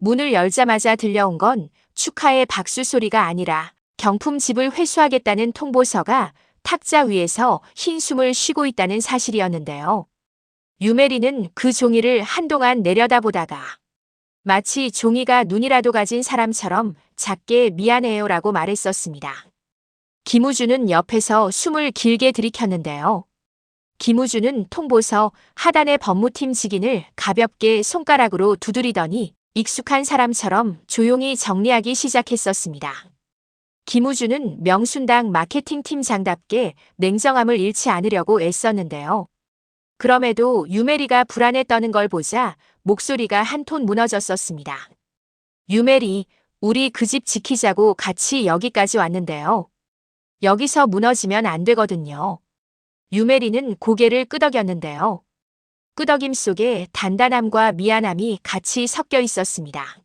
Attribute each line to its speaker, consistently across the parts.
Speaker 1: 문을 열자마자 들려온 건 축하의 박수 소리가 아니라 경품집을 회수하겠다는 통보서가 탁자 위에서 흰 숨을 쉬고 있다는 사실이었는데요. 유메리는 그 종이를 한동안 내려다보다가 마치 종이가 눈이라도 가진 사람처럼 작게 미안해요라고 말했었습니다. 김우주는 옆에서 숨을 길게 들이켰는데요. 김우주는 통보서 하단의 법무팀 직인을 가볍게 손가락으로 두드리더니 익숙한 사람처럼 조용히 정리하기 시작했었습니다. 김우주는 명순당 마케팅팀장답게 냉정함을 잃지 않으려고 애썼는데요. 그럼에도 유메리가 불안에 떠는 걸 보자 목소리가 한 톤 무너졌었습니다. 유메리, 우리 그 집 지키자고 같이 여기까지 왔는데요. 여기서 무너지면 안 되거든요. 유메리는 고개를 끄덕였는데요. 끄덕임 속에 단단함과 미안함이 같이 섞여 있었습니다.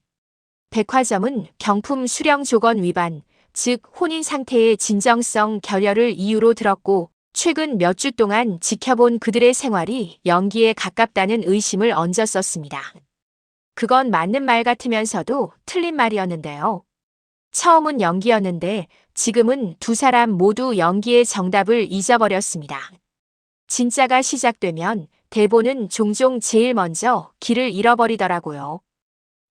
Speaker 1: 백화점은 경품 수령 조건 위반, 즉 혼인 상태의 진정성 결여를 이유로 들었고 최근 몇 주 동안 지켜본 그들의 생활이 연기에 가깝다는 의심을 얹었었습니다. 그건 맞는 말 같으면서도 틀린 말이었는데요. 처음은 연기였는데 지금은 두 사람 모두 연기의 정답을 잊어버렸습니다. 진짜가 시작되면 대본은 종종 제일 먼저 길을 잃어버리더라고요.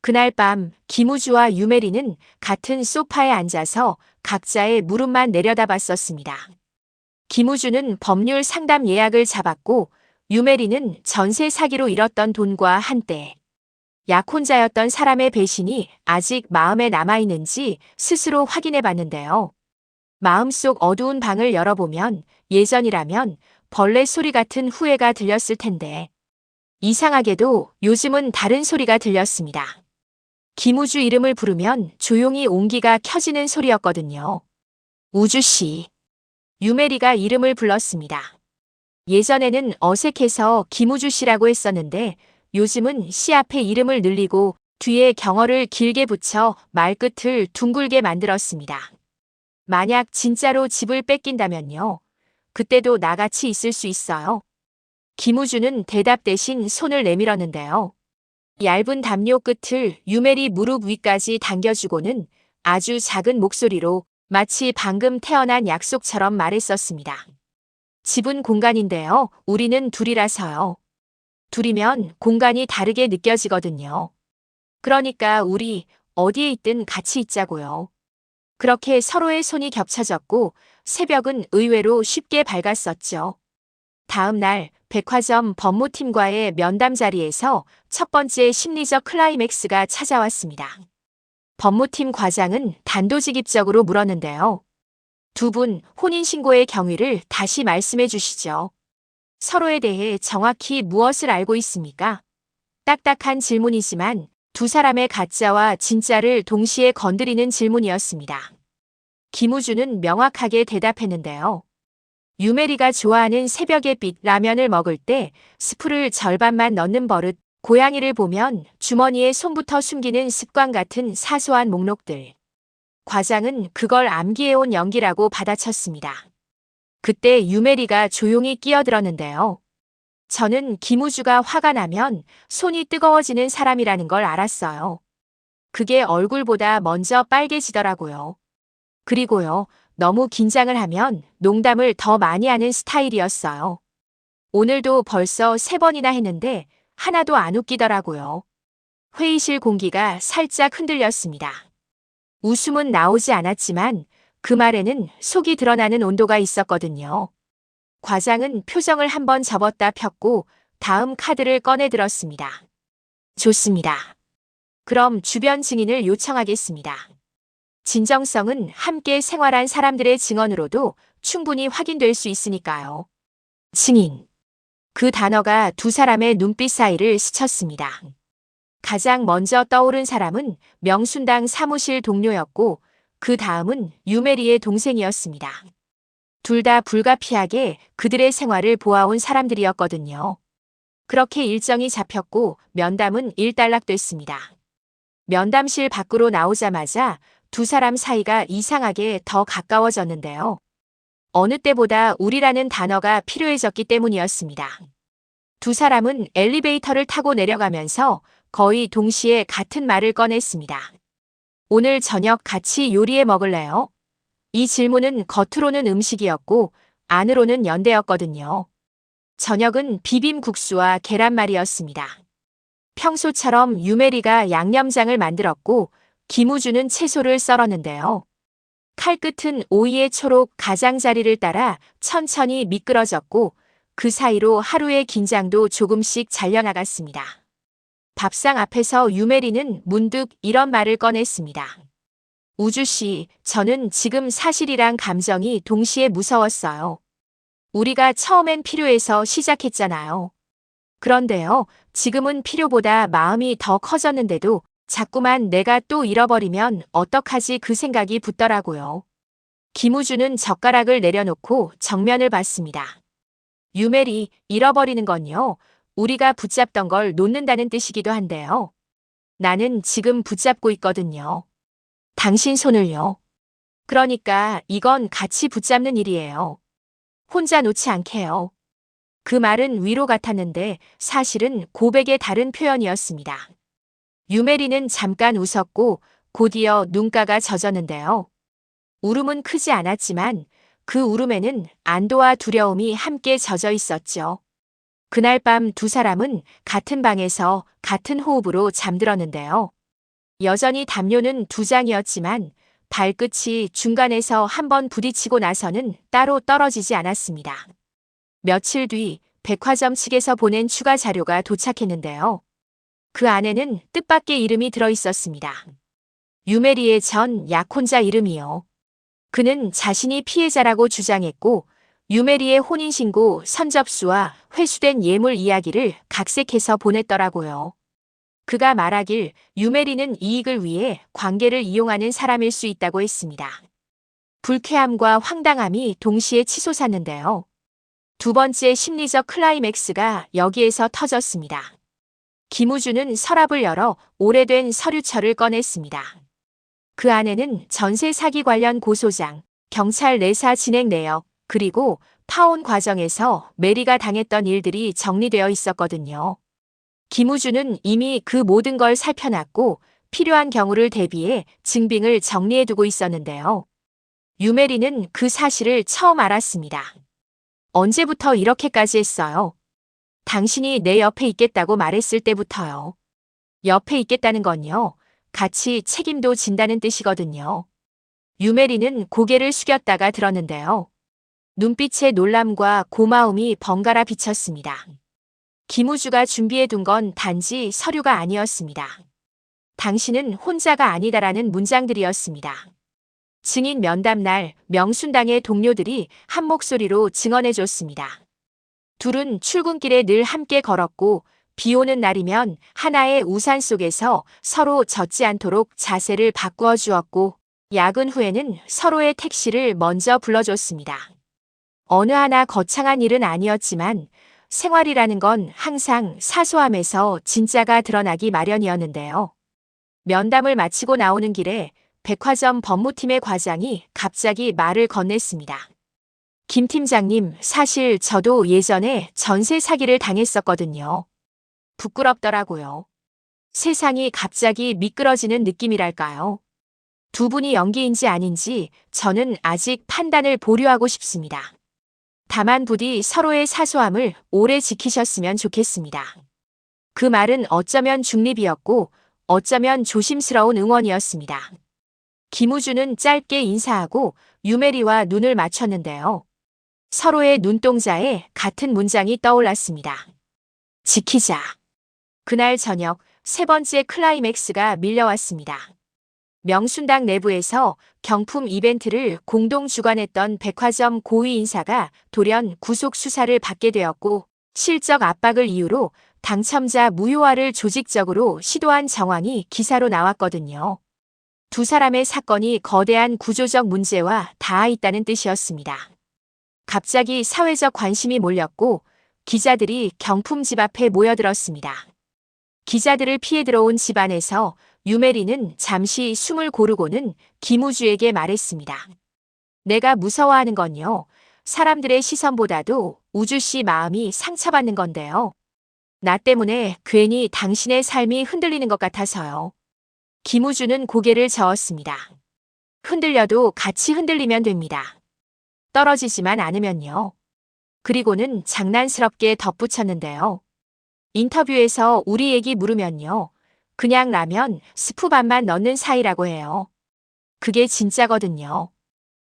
Speaker 1: 그날 밤 김우주와 유메리는 같은 소파에 앉아서 각자의 무릎만 내려다봤었습니다. 김우주는 법률 상담 예약을 잡았고 유메리는 전세 사기로 잃었던 돈과 한때 약혼자였던 사람의 배신이 아직 마음에 남아있는지 스스로 확인해 봤는데요. 마음속 어두운 방을 열어보면 예전이라면 벌레 소리 같은 후회가 들렸을 텐데 이상하게도 요즘은 다른 소리가 들렸습니다. 김우주 이름을 부르면 조용히 온기가 켜지는 소리였거든요. 우주씨. 유메리가 이름을 불렀습니다. 예전에는 어색해서 김우주씨라고 했었는데 요즘은 씨 앞에 이름을 늘리고 뒤에 경어를 길게 붙여 말끝을 둥글게 만들었습니다. 만약 진짜로 집을 뺏긴다면요. 그때도 나같이 있을 수 있어요. 김우주는 대답 대신 손을 내밀었는데요. 얇은 담요 끝을 유메리 무릎 위까지 당겨주고는 아주 작은 목소리로 마치 방금 태어난 약속처럼 말했었습니다. 집은 공간인데요. 우리는 둘이라서요. 둘이면 공간이 다르게 느껴지거든요. 그러니까 우리 어디에 있든 같이 있자고요. 그렇게 서로의 손이 겹쳐졌고 새벽은 의외로 쉽게 밝았었죠. 다음 날 백화점 법무팀과의 면담 자리에서 첫 번째 심리적 클라이맥스가 찾아왔습니다. 법무팀 과장은 단도직입적으로 물었는데요. 두 분 혼인신고의 경위를 다시 말씀해 주시죠. 서로에 대해 정확히 무엇을 알고 있습니까? 딱딱한 질문이지만 두 사람의 가짜와 진짜를 동시에 건드리는 질문이었습니다. 김우주는 명확하게 대답했는데요. 유메리가 좋아하는 새벽의 빛 라면을 먹을 때 스프를 절반만 넣는 버릇, 고양이를 보면 주머니에 손부터 숨기는 습관 같은 사소한 목록들. 과장은 그걸 암기해온 연기라고 받아쳤습니다. 그때 유메리가 조용히 끼어들었는데요. 저는 김우주가 화가 나면 손이 뜨거워지는 사람이라는 걸 알았어요. 그게 얼굴보다 먼저 빨개지더라고요. 그리고요, 너무 긴장을 하면 농담을 더 많이 하는 스타일이었어요. 오늘도 벌써 3번이나 했는데 하나도 안 웃기더라고요. 회의실 공기가 살짝 흔들렸습니다. 웃음은 나오지 않았지만 그 말에는 속이 드러나는 온도가 있었거든요. 과장은 표정을 한번 접었다 폈고 다음 카드를 꺼내 들었습니다. 좋습니다. 그럼 주변 증인을 요청하겠습니다. 진정성은 함께 생활한 사람들의 증언으로도 충분히 확인될 수 있으니까요. 증인. 그 단어가 두 사람의 눈빛 사이를 스쳤습니다. 가장 먼저 떠오른 사람은 명순당 사무실 동료였고 그 다음은 유메리의 동생이었습니다. 둘 다 불가피하게 그들의 생활을 보아온 사람들이었거든요. 그렇게 일정이 잡혔고 면담은 일단락됐습니다. 면담실 밖으로 나오자마자 두 사람 사이가 이상하게 더 가까워졌는데요. 어느 때보다 우리라는 단어가 필요해졌기 때문이었습니다. 두 사람은 엘리베이터를 타고 내려가면서 거의 동시에 같은 말을 꺼냈습니다. 오늘 저녁 같이 요리해 먹을래요? 이 질문은 겉으로는 음식이었고 안으로는 연대였거든요. 저녁은 비빔국수와 계란말이였습니다. 평소처럼 유메리가 양념장을 만들었고 김우주는 채소를 썰었는데요. 칼끝은 오이의 초록 가장자리를 따라 천천히 미끄러졌고 그 사이로 하루의 긴장도 조금씩 잘려나갔습니다. 밥상 앞에서 유메리는 문득 이런 말을 꺼냈습니다. 우주 씨, 저는 지금 사실이랑 감정이 동시에 무서웠어요. 우리가 처음엔 필요해서 시작했잖아요. 그런데요, 지금은 필요보다 마음이 더 커졌는데도 자꾸만 내가 또 잃어버리면 어떡하지 그 생각이 붙더라고요. 김우주는 젓가락을 내려놓고 정면을 봤습니다. 유메리, 잃어버리는 건요, 우리가 붙잡던 걸 놓는다는 뜻이기도 한데요. 나는 지금 붙잡고 있거든요. 당신 손을요. 그러니까 이건 같이 붙잡는 일이에요. 혼자 놓지 않게요. 그 말은 위로 같았는데 사실은 고백의 다른 표현이었습니다. 유메리는 잠깐 웃었고 곧이어 눈가가 젖었는데요. 울음은 크지 않았지만 그 울음에는 안도와 두려움이 함께 젖어 있었죠. 그날 밤 두 사람은 같은 방에서 같은 호흡으로 잠들었는데요. 여전히 담요는 두 장이었지만 발끝이 중간에서 한번 부딪히고 나서는 따로 떨어지지 않았습니다. 며칠 뒤 백화점 측에서 보낸 추가 자료가 도착했는데요. 그 안에는 뜻밖의 이름이 들어 있었습니다. 유메리의 전 약혼자 이름이요. 그는 자신이 피해자라고 주장했고 유메리의 혼인신고 선접수와 회수된 예물 이야기를 각색해서 보냈더라고요. 그가 말하길 유메리는 이익을 위해 관계를 이용하는 사람일 수 있다고 했습니다. 불쾌함과 황당함이 동시에 치솟았는데요. 두 번째 심리적 클라이맥스가 여기에서 터졌습니다. 김우주는 서랍을 열어 오래된 서류철을 꺼냈습니다. 그 안에는 전세 사기 관련 고소장, 경찰 내사 진행 내역, 그리고 파혼 과정에서 메리가 당했던 일들이 정리되어 있었거든요. 김우주는 이미 그 모든 걸 살펴놨고 필요한 경우를 대비해 증빙을 정리해두고 있었는데요. 유메리는 그 사실을 처음 알았습니다. 언제부터 이렇게까지 했어요? 당신이 내 옆에 있겠다고 말했을 때부터요. 옆에 있겠다는 건요, 같이 책임도 진다는 뜻이거든요. 유메리는 고개를 숙였다가 들었는데요. 눈빛에 놀람과 고마움이 번갈아 비쳤습니다. 김우주가 준비해둔 건 단지 서류가 아니었습니다. 당신은 혼자가 아니다라는 문장들이었습니다. 증인 면담 날 명순당의 동료들이 한 목소리로 증언해줬습니다. 둘은 출근길에 늘 함께 걸었고 비 오는 날이면 하나의 우산 속에서 서로 젖지 않도록 자세를 바꾸어 주었고 야근 후에는 서로의 택시를 먼저 불러줬습니다. 어느 하나 거창한 일은 아니었지만 생활이라는 건 항상 사소함에서 진짜가 드러나기 마련이었는데요. 면담을 마치고 나오는 길에 백화점 법무팀의 과장이 갑자기 말을 건넸습니다. 김 팀장님, 사실 저도 예전에 전세 사기를 당했었거든요. 부끄럽더라고요. 세상이 갑자기 미끄러지는 느낌이랄까요. 두 분이 연기인지 아닌지 저는 아직 판단을 보류하고 싶습니다. 다만 부디 서로의 사소함을 오래 지키셨으면 좋겠습니다. 그 말은 어쩌면 중립이었고 어쩌면 조심스러운 응원이었습니다. 김우주는 짧게 인사하고 유메리와 눈을 맞췄는데요. 서로의 눈동자에 같은 문장이 떠올랐습니다. 지키자. 그날 저녁 세 번째 클라이맥스가 밀려왔습니다. 명순당 내부에서 경품 이벤트를 공동 주관했던 백화점 고위 인사가 돌연 구속 수사를 받게 되었고 실적 압박을 이유로 당첨자 무효화를 조직적으로 시도한 정황이 기사로 나왔거든요. 두 사람의 사건이 거대한 구조적 문제와 닿아 있다는 뜻이었습니다. 갑자기 사회적 관심이 몰렸고 기자들이 경품 집 앞에 모여들었습니다. 기자들을 피해 들어온 집 안에서 유메리는 잠시 숨을 고르고는 김우주에게 말했습니다. 내가 무서워하는 건요, 사람들의 시선보다도 우주 씨 마음이 상처받는 건데요. 나 때문에 괜히 당신의 삶이 흔들리는 것 같아서요. 김우주는 고개를 저었습니다. 흔들려도 같이 흔들리면 됩니다. 떨어지지만 않으면요. 그리고는 장난스럽게 덧붙였는데요. 인터뷰에서 우리 얘기 물으면요. 그냥 라면 스프 반만 넣는 사이라고 해요. 그게 진짜거든요.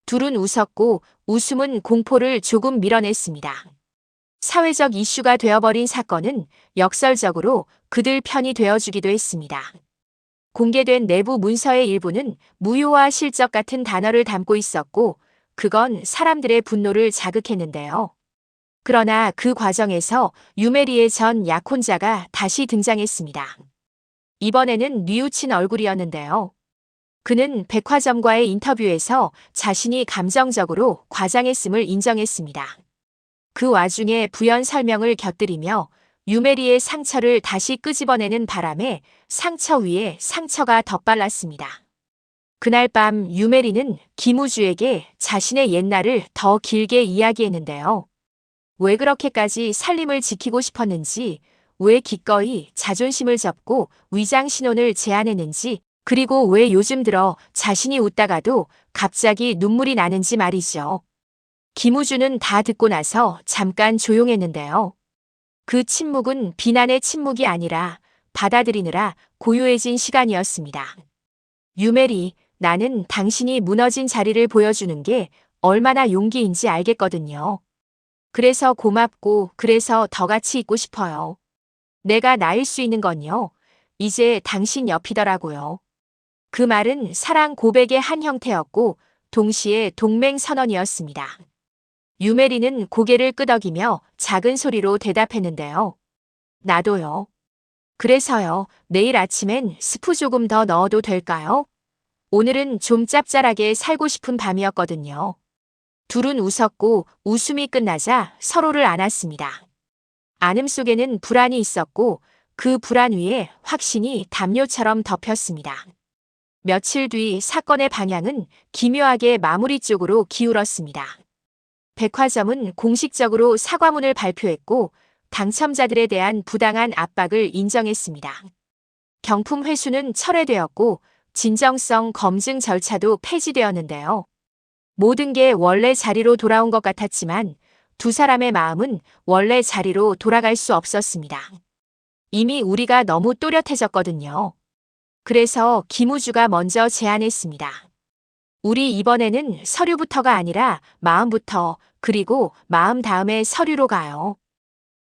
Speaker 1: 둘은 웃었고 웃음은 공포를 조금 밀어냈습니다. 사회적 이슈가 되어버린 사건은 역설적으로 그들 편이 되어주기도 했습니다. 공개된 내부 문서의 일부는 무효와 실적 같은 단어를 담고 있었고 그건 사람들의 분노를 자극했는데요. 그러나 그 과정에서 유메리의 전 약혼자가 다시 등장했습니다. 이번에는 뉘우친 얼굴이었는데요. 그는 백화점과의 인터뷰에서 자신이 감정적으로 과장했음을 인정했습니다. 그 와중에 부연 설명을 곁들이며 유메리의 상처를 다시 끄집어내는 바람에 상처 위에 상처가 덧발랐습니다. 그날 밤 유메리는 김우주에게 자신의 옛날을 더 길게 이야기했는데요. 왜 그렇게까지 살림을 지키고 싶었는지, 왜 기꺼이 자존심을 접고 위장 신혼을 제안했는지, 그리고 왜 요즘 들어 자신이 웃다가도 갑자기 눈물이 나는지 말이죠. 김우주는 다 듣고 나서 잠깐 조용했는데요. 그 침묵은 비난의 침묵이 아니라 받아들이느라 고요해진 시간이었습니다. 유메리, 나는 당신이 무너진 자리를 보여주는 게 얼마나 용기인지 알겠거든요. 그래서 고맙고 그래서 더 같이 있고 싶어요. 내가 나일 수 있는 건요. 이제 당신 옆이더라고요. 그 말은 사랑 고백의 한 형태였고 동시에 동맹 선언이었습니다. 유메리는 고개를 끄덕이며 작은 소리로 대답했는데요. 나도요. 그래서요. 내일 아침엔 스프 조금 더 넣어도 될까요? 오늘은 좀 짭짤하게 살고 싶은 밤이었거든요. 둘은 웃었고 웃음이 끝나자 서로를 안았습니다. 안음 속에는 불안이 있었고 그 불안 위에 확신이 담요처럼 덮였습니다. 며칠 뒤 사건의 방향은 기묘하게 마무리 쪽으로 기울었습니다. 백화점은 공식적으로 사과문을 발표했고 당첨자들에 대한 부당한 압박을 인정했습니다. 경품 회수는 철회되었고 진정성 검증 절차도 폐지되었는데요. 모든 게 원래 자리로 돌아온 것 같았지만 두 사람의 마음은 원래 자리로 돌아갈 수 없었습니다. 이미 우리가 너무 또렷해졌거든요. 그래서 김우주가 먼저 제안했습니다. 우리 이번에는 서류부터가 아니라 마음부터, 그리고 마음 다음에 서류로 가요.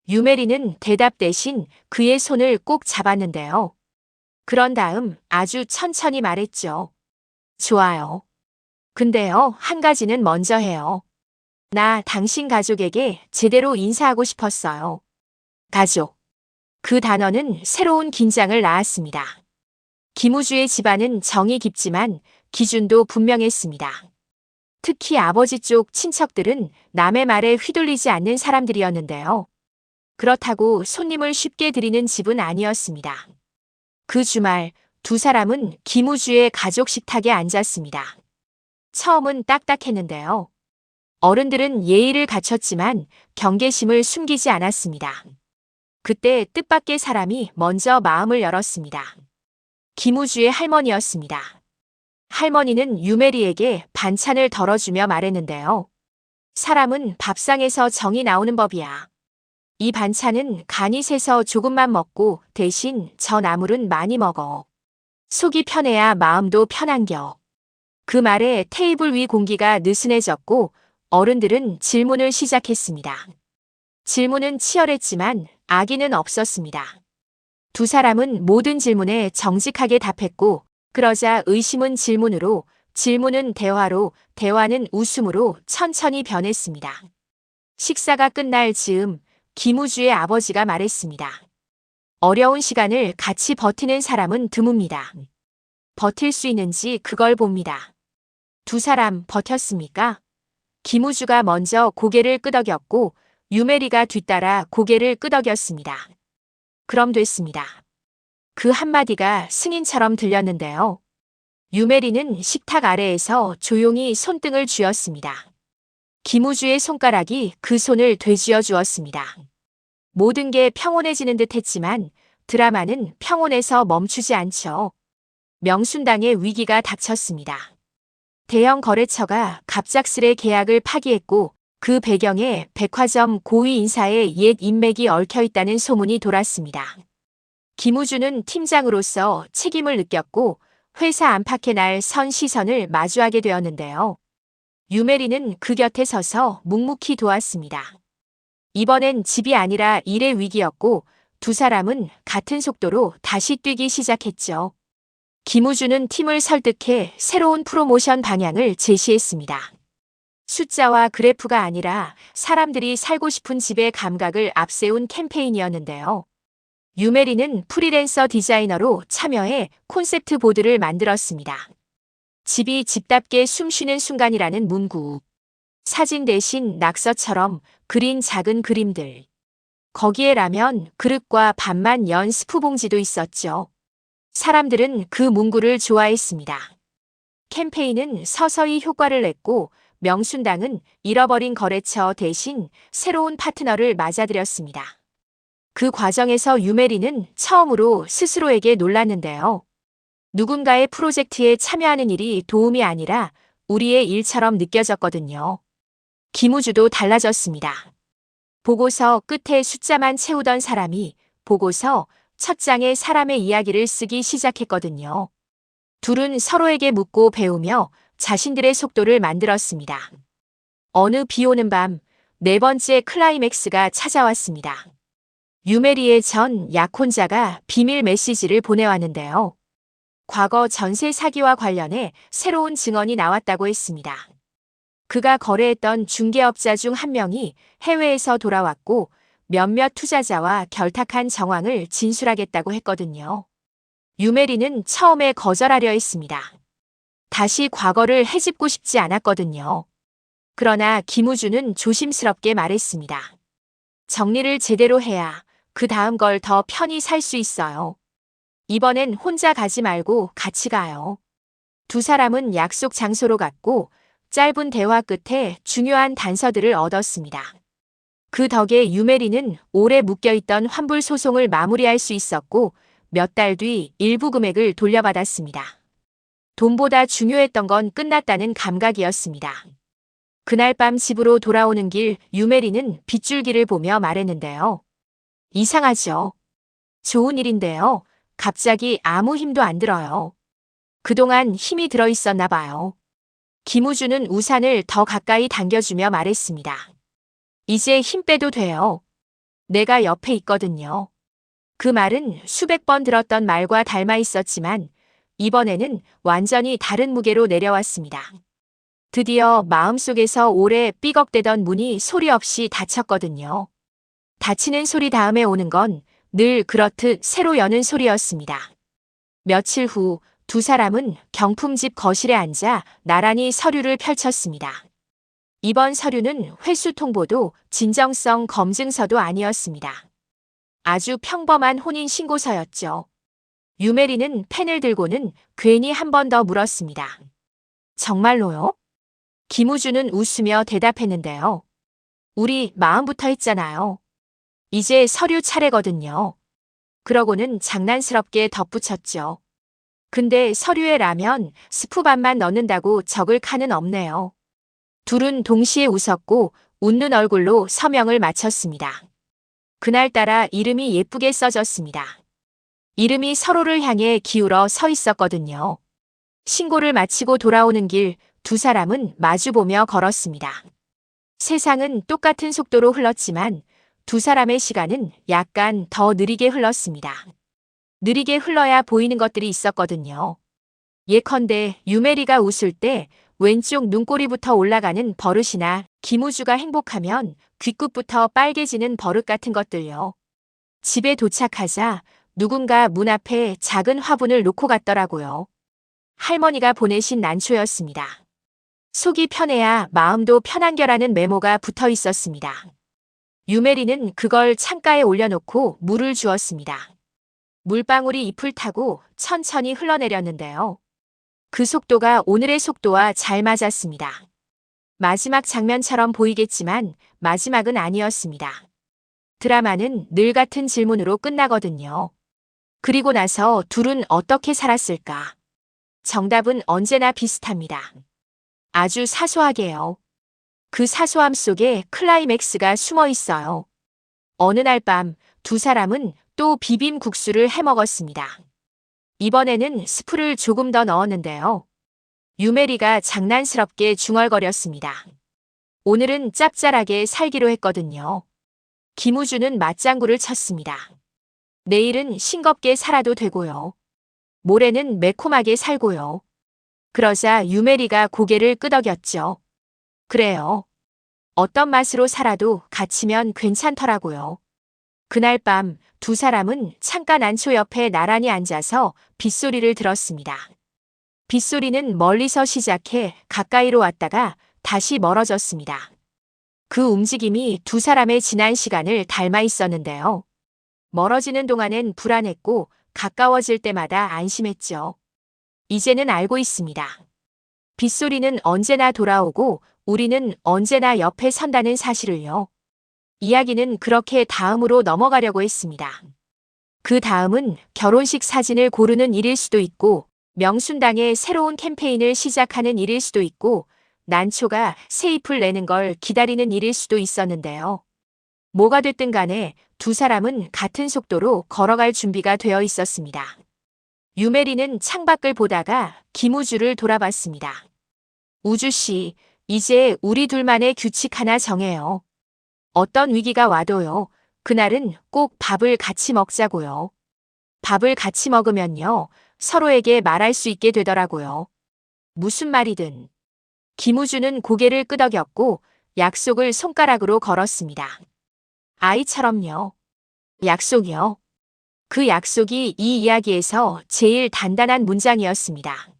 Speaker 1: 유메리는 대답 대신 그의 손을 꼭 잡았는데요. 그런 다음 아주 천천히 말했죠. 좋아요. 근데요, 한 가지는 먼저 해요. 나 당신 가족에게 제대로 인사하고 싶었어요. 가족. 그 단어는 새로운 긴장을 낳았습니다. 김우주의 집안은 정이 깊지만 기준도 분명했습니다. 특히 아버지 쪽 친척들은 남의 말에 휘둘리지 않는 사람들이었는데요. 그렇다고 손님을 쉽게 들이는 집은 아니었습니다. 그 주말 두 사람은 김우주의 가족 식탁에 앉았습니다. 처음은 딱딱했는데요. 어른들은 예의를 갖췄지만 경계심을 숨기지 않았습니다. 그때 뜻밖의 사람이 먼저 마음을 열었습니다. 김우주의 할머니였습니다. 할머니는 유메리에게 반찬을 덜어주며 말했는데요. 사람은 밥상에서 정이 나오는 법이야. 이 반찬은 간이 세서 조금만 먹고 대신 저 나물은 많이 먹어. 속이 편해야 마음도 편한겨. 그 말에 테이블 위 공기가 느슨해졌고 어른들은 질문을 시작했습니다. 질문은 치열했지만 악의는 없었습니다. 두 사람은 모든 질문에 정직하게 답했고 그러자 의심은 질문으로, 질문은 대화로, 대화는 웃음으로 천천히 변했습니다. 식사가 끝날 즈음 김우주의 아버지가 말했습니다. 어려운 시간을 같이 버티는 사람은 드뭅니다. 버틸 수 있는지 그걸 봅니다. 두 사람 버텼습니까? 김우주가 먼저 고개를 끄덕였고 유메리가 뒤따라 고개를 끄덕였습니다. 그럼 됐습니다. 그 한마디가 승인처럼 들렸는데요. 유메리는 식탁 아래에서 조용히 손등을 쥐었습니다. 김우주의 손가락이 그 손을 되쥐어 주었습니다. 모든 게 평온해지는 듯 했지만 드라마는 평온에서 멈추지 않죠. 명순당의 위기가 닥쳤습니다. 대형 거래처가 갑작스레 계약을 파기했고 그 배경에 백화점 고위 인사의 옛 인맥이 얽혀 있다는 소문이 돌았습니다. 김우주는 팀장으로서 책임을 느꼈고 회사 안팎의 날 선 시선을 마주하게 되었는데요. 유메리는 그 곁에 서서 묵묵히 도왔습니다. 이번엔 집이 아니라 일의 위기였고 두 사람은 같은 속도로 다시 뛰기 시작했죠. 김우주는 팀을 설득해 새로운 프로모션 방향을 제시했습니다. 숫자와 그래프가 아니라 사람들이 살고 싶은 집의 감각을 앞세운 캠페인이었는데요. 유메리는 프리랜서 디자이너로 참여해 콘셉트 보드를 만들었습니다. 집이 집답게 숨쉬는 순간이라는 문구. 사진 대신 낙서처럼 그린 작은 그림들. 거기에 라면 그릇과 반만 연 스프 봉지도 있었죠. 사람들은 그 문구를 좋아했습니다. 캠페인은 서서히 효과를 냈고 명순당은 잃어버린 거래처 대신 새로운 파트너를 맞아들였습니다. 그 과정에서 유메리는 처음으로 스스로에게 놀랐는데요. 누군가의 프로젝트에 참여하는 일이 도움이 아니라 우리의 일처럼 느껴졌거든요. 김우주도 달라졌습니다. 보고서 끝에 숫자만 채우던 사람이 보고서 첫 장에 사람의 이야기를 쓰기 시작했거든요. 둘은 서로에게 묻고 배우며 자신들의 속도를 만들었습니다. 어느 비 오는 밤, 네 번째 클라이맥스가 찾아왔습니다. 유메리의 전 약혼자가 비밀 메시지를 보내왔는데요. 과거 전세 사기와 관련해 새로운 증언이 나왔다고 했습니다. 그가 거래했던 중개업자 중 한 명이 해외에서 돌아왔고 몇몇 투자자와 결탁한 정황을 진술하겠다고 했거든요. 유메리는 처음에 거절하려 했습니다. 다시 과거를 헤집고 싶지 않았거든요. 그러나 김우주는 조심스럽게 말했습니다. 정리를 제대로 해야 그 다음 걸 더 편히 살 수 있어요. 이번엔 혼자 가지 말고 같이 가요. 두 사람은 약속 장소로 갔고 짧은 대화 끝에 중요한 단서들을 얻었습니다. 그 덕에 유메리는 오래 묶여있던 환불 소송을 마무리할 수 있었고 몇 달 뒤 일부 금액을 돌려받았습니다. 돈보다 중요했던 건 끝났다는 감각이었습니다. 그날 밤 집으로 돌아오는 길 유메리는 빗줄기를 보며 말했는데요. 이상하죠? 좋은 일인데요. 갑자기 아무 힘도 안 들어요. 그동안 힘이 들어있었나 봐요. 김우주는 우산을 더 가까이 당겨주며 말했습니다. 이제 힘 빼도 돼요. 내가 옆에 있거든요. 그 말은 수백 번 들었던 말과 닮아 있었지만 이번에는 완전히 다른 무게로 내려왔습니다. 드디어 마음속에서 오래 삐걱대던 문이 소리 없이 닫혔거든요. 닫히는 소리 다음에 오는 건 늘 그렇듯 새로 여는 소리였습니다. 며칠 후 두 사람은 경품집 거실에 앉아 나란히 서류를 펼쳤습니다. 이번 서류는 회수 통보도 진정성 검증서도 아니었습니다. 아주 평범한 혼인신고서였죠. 유메리는 펜을 들고는 괜히 한 번 더 물었습니다. 정말로요? 김우주는 웃으며 대답했는데요. 우리 마음부터 했잖아요. 이제 서류 차례거든요. 그러고는 장난스럽게 덧붙였죠. 근데 서류에 라면 스프 반만 넣는다고 적을 칸은 없네요. 둘은 동시에 웃었고 웃는 얼굴로 서명을 마쳤습니다. 그날따라 이름이 예쁘게 써졌습니다. 이름이 서로를 향해 기울어 서 있었거든요. 신고를 마치고 돌아오는 길 두 사람은 마주보며 걸었습니다. 세상은 똑같은 속도로 흘렀지만 두 사람의 시간은 약간 더 느리게 흘렀습니다. 느리게 흘러야 보이는 것들이 있었거든요. 예컨대 유메리가 웃을 때 왼쪽 눈꼬리부터 올라가는 버릇이나 김우주가 행복하면 귓끝부터 빨개지는 버릇 같은 것들요. 집에 도착하자 누군가 문 앞에 작은 화분을 놓고 갔더라고요. 할머니가 보내신 난초였습니다. 속이 편해야 마음도 편한겨라는 메모가 붙어 있었습니다. 유메리는 그걸 창가에 올려놓고 물을 주었습니다. 물방울이 잎을 타고 천천히 흘러내렸는데요. 그 속도가 오늘의 속도와 잘 맞았습니다. 마지막 장면처럼 보이겠지만 마지막은 아니었습니다. 드라마는 늘 같은 질문으로 끝나거든요. 그리고 나서 둘은 어떻게 살았을까? 정답은 언제나 비슷합니다. 아주 사소하게요. 그 사소함 속에 클라이맥스가 숨어 있어요. 어느 날 밤 두 사람은 또 비빔국수를 해 먹었습니다. 이번에는 스프를 조금 더 넣었는데요. 유메리가 장난스럽게 중얼거렸습니다. 오늘은 짭짤하게 살기로 했거든요. 김우주는 맞장구를 쳤습니다. 내일은 싱겁게 살아도 되고요. 모레는 매콤하게 살고요. 그러자 유메리가 고개를 끄덕였죠. 그래요. 어떤 맛으로 살아도 갇히면 괜찮더라고요. 그날 밤 두 사람은 창가 난초 옆에 나란히 앉아서 빗소리를 들었습니다. 빗소리는 멀리서 시작해 가까이로 왔다가 다시 멀어졌습니다. 그 움직임이 두 사람의 지난 시간을 닮아 있었는데요. 멀어지는 동안엔 불안했고 가까워질 때마다 안심했죠. 이제는 알고 있습니다. 빗소리는 언제나 돌아오고 우리는 언제나 옆에 선다는 사실을요. 이야기는 그렇게 다음으로 넘어가려고 했습니다. 그 다음은 결혼식 사진을 고르는 일일 수도 있고 명순당의 새로운 캠페인을 시작하는 일일 수도 있고 난초가 새 잎을 내는 걸 기다리는 일일 수도 있었는데요. 뭐가 됐든 간에 두 사람은 같은 속도로 걸어갈 준비가 되어 있었습니다. 유메리는 창밖을 보다가 김우주를 돌아봤습니다. 우주 씨, 이제 우리 둘만의 규칙 하나 정해요. 어떤 위기가 와도요. 그날은 꼭 밥을 같이 먹자고요. 밥을 같이 먹으면요. 서로에게 말할 수 있게 되더라고요. 무슨 말이든. 김우주는 고개를 끄덕였고 약속을 손가락으로 걸었습니다. 아이처럼요. 약속이요. 그 약속이 이 이야기에서 제일 단단한 문장이었습니다.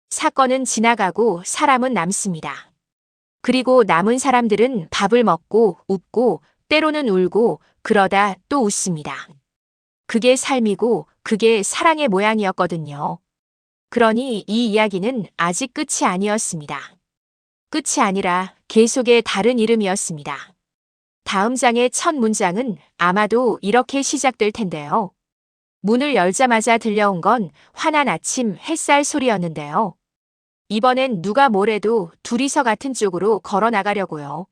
Speaker 1: 사건은 지나가고 사람은 남습니다. 그리고 남은 사람들은 밥을 먹고 웃고 때로는 울고 그러다 또 웃습니다. 그게 삶이고 그게 사랑의 모양이었거든요. 그러니 이 이야기는 아직 끝이 아니었습니다. 끝이 아니라 계속의 다른 이름이었습니다. 다음 장의 첫 문장은 아마도 이렇게 시작될 텐데요. 문을 열자마자 들려온 건 환한 아침 햇살 소리였는데요. 이번엔 누가 뭐래도 둘이서 같은 쪽으로 걸어 나가려고요.